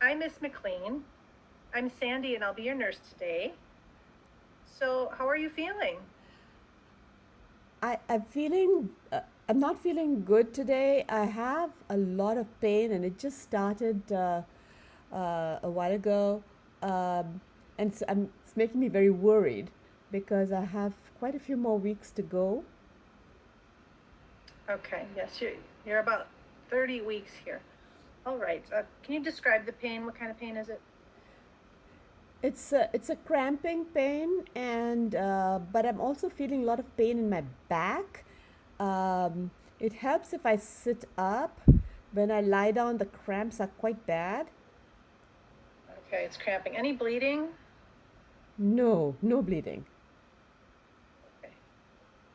I'm Miss McLean. I'm Sandy, and I'll be your nurse today. So, how are you feeling? I'm not feeling good today. I have a lot of pain and it just started a while ago. Um, and it's making me very worried because I have quite a few more weeks to go. Okay, yes, you're about 30 weeks here. All right. Can you describe the pain? What kind of pain is it? It's a cramping pain, and but I'm also feeling a lot of pain in my back. It helps if I sit up. When I lie down, the cramps are quite bad. Okay, it's cramping. Any bleeding? No, no bleeding. Okay.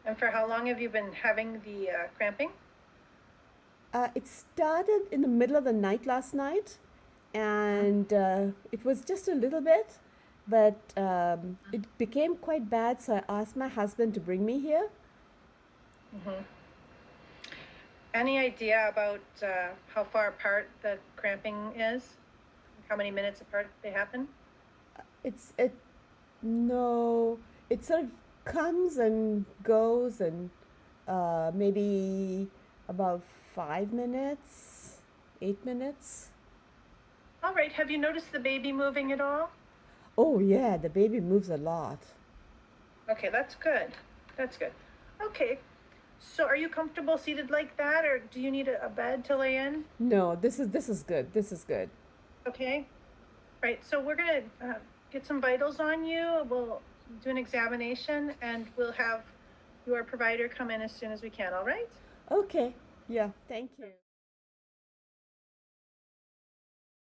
And for how long have you been having the cramping? It started in the middle of the night last night, and it was just a little bit, but it became quite bad. So I asked my husband to bring me here. Mm-hmm. Any idea about how far apart the cramping is? How many minutes apart they happen? It's it No, it sort of comes and goes, and maybe about 5 minutes, 8 minutes. All right. Have you noticed the baby moving at all? Oh yeah, the baby moves a lot. Okay, that's good. That's good. Okay. So are you comfortable seated like that, or do you need a bed to lay in? No, this is good. This is good. Okay. Right. So we're going to get some vitals on you. We'll do an examination and we'll have your provider come in as soon as we can. All right. Okay. Yeah. Thank you.